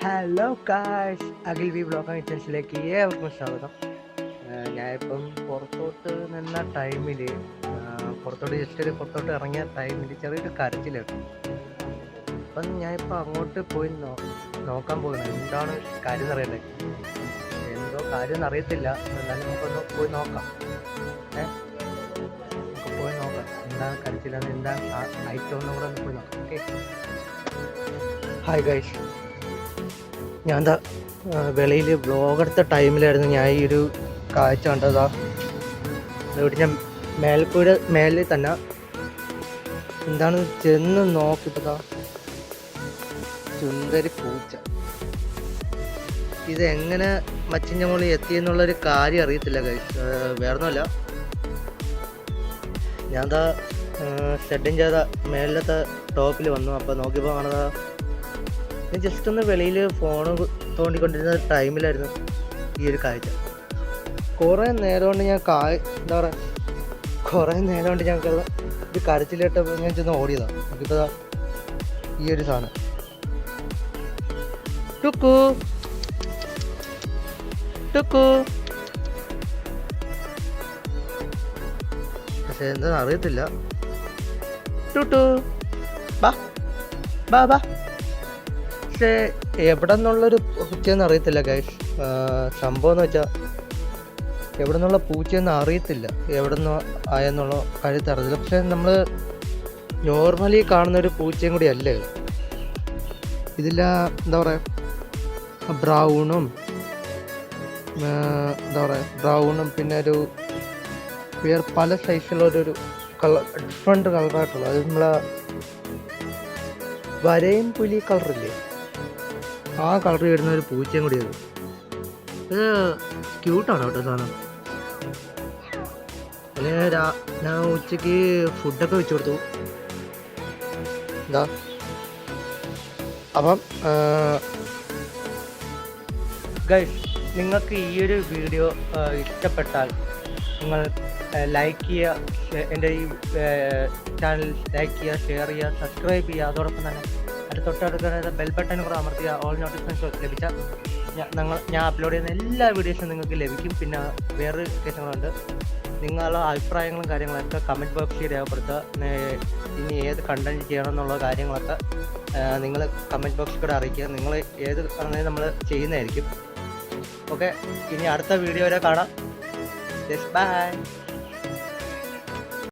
Hello guys, Akhil V blog and കിച്ചൻസിലേക്ക് ഏവർക്കും സ്വാഗതം. ഞാനിപ്പം പുറത്തോട്ട് നിന്ന ടൈമിൽ പുറത്തോട്ട് ഇറങ്ങിയ ടൈമിൽ ചെറിയൊരു കരച്ചിലായിരുന്നു. അപ്പം ഞാനിപ്പോൾ അങ്ങോട്ട് പോയി നോക്കാൻ പോകുന്നത് എന്താണ് കാര്യം എന്നറിയണ്ടേ. എന്തോ കാര്യം എന്നറിയത്തില്ല, എന്നാലും നമുക്കൊന്ന് പോയി നോക്കാം. നമുക്ക് പോയി നോക്കാം എന്താണ് കരച്ചില്ലെന്ന്, എന്താണ് ഐറ്റം എന്നും കൂടെ ഒന്ന് പോയി നോക്കാം. Okay, hi guys. ഞാൻ എന്താ വെളിയിൽ വ്ളോഗ് എടുത്ത ടൈമിലായിരുന്നു ഞാൻ ഈ ഒരു കാഴ്ച കണ്ടതാ. ഇവിടെ ഞാൻ മേലിൽ തന്നെ എന്താണ് ചെന്ന് നോക്കിട്ടതാ, ചുന്തരി പൂച്ച. ഇതെങ്ങനെ മച്ചിൻ്റെ മുകളിൽ എത്തിയെന്നുള്ളൊരു കാര്യം അറിയത്തില്ല ഗൈസ്. വേറൊന്നുമല്ല, ഞാൻ എന്താ സെറ്റിങ് ചെയ്ത മേലത്തെ ടോപ്പിൽ വന്നു. അപ്പോൾ നോക്കിയപ്പോൾ കാണുന്നതാ, ഞാൻ ജസ്റ്റ് ഒന്ന് വെളിയിൽ ഫോൺ തോണ്ടിക്കൊണ്ടിരുന്ന ടൈമിലായിരുന്നു ഈ ഒരു കാഴ്ച. കുറേ നേരം കൊണ്ട് ഞാൻ ഒരു കരച്ചിലിട്ടപ്പോൾ ഞാൻ ചെന്ന് ഓടിയതാണ്. നോക്കിയപ്പോൾ ഈ ഒരു സാധനം ടുക്കു ടുക്കു. പക്ഷെ എന്താണെന്ന് അറിയത്തില്ല. ടുട്ടു ബാ ബാ ബാ. പക്ഷേ എവിടെ നിന്നുള്ളൊരു പൂച്ചയെന്ന് അറിയത്തില്ല ഗൈസ്. സംഭവം എന്ന് വെച്ചാൽ എവിടെ നിന്നുള്ള പൂച്ചയെന്ന് അറിയത്തില്ല, എവിടെ നിന്ന് ആയെന്നുള്ള കാര്യത്തിൽ അറിയത്തില്ല. പക്ഷെ നമ്മൾ നോർമലി കാണുന്നൊരു പൂച്ചയും കൂടി അല്ലേ ഇതില്ല. എന്താ പറയുക, ബ്രൗണും പിന്നെ ഒരു വേറെ പല സൈസിലുള്ളൊരു കളർ, ഡിഫറെൻറ്റ് കളറായിട്ടുള്ള, അത് നമ്മളെ വരയും പുലി കളറില്ലേ, ആ കളർ വരുന്ന ഒരു പൂച്ചയും കൂടി. ഇത് ക്യൂട്ടാണ് കേട്ടോ സാധനം. അല്ലെങ്കിൽ ഞാൻ ഉച്ചയ്ക്ക് ഫുഡൊക്കെ വെച്ച് കൊടുത്തു. എന്താ അപ്പം ഗൈസ്, നിങ്ങൾക്ക് ഈ ഒരു വീഡിയോ ഇഷ്ടപ്പെട്ടാൽ നിങ്ങൾ ലൈക്ക് ചെയ്യുക, എൻ്റെ ഈ ചാനൽ ലൈക്ക് ചെയ്യുക, ഷെയർ ചെയ്യുക, സബ്സ്ക്രൈബ് ചെയ്യുക. അതോടൊപ്പം തന്നെ തൊട്ടടുത്ത ബെൽ ബട്ടൺ കൂടെ അമർത്തിയ ഓൾ നോട്ടിഫിക്കേഷൻ ലഭിച്ചാൽ ഞാൻ അപ്ലോഡ് ചെയ്യുന്ന എല്ലാ വീഡിയോസും നിങ്ങൾക്ക് ലഭിക്കും. പിന്നെ വേറൊരു കേസുകളുണ്ട്, നിങ്ങളുടെ അഭിപ്രായങ്ങളും കാര്യങ്ങളൊക്കെ കമൻറ്റ് ബോക്സിൽ രേഖപ്പെടുത്തുക. ഇനി ഏത് കണ്ടൻറ്റ് ചെയ്യണം എന്നുള്ള കാര്യങ്ങളൊക്കെ നിങ്ങൾ കമൻറ്റ് ബോക്സിൽ കൂടെ അറിയിക്കുക. നിങ്ങൾ ഏത് ആണെങ്കിലും നമ്മൾ ചെയ്യുന്നതായിരിക്കും. ഓക്കെ, ഇനി അടുത്ത വീഡിയോ വരെ കാണാം. ബൈ.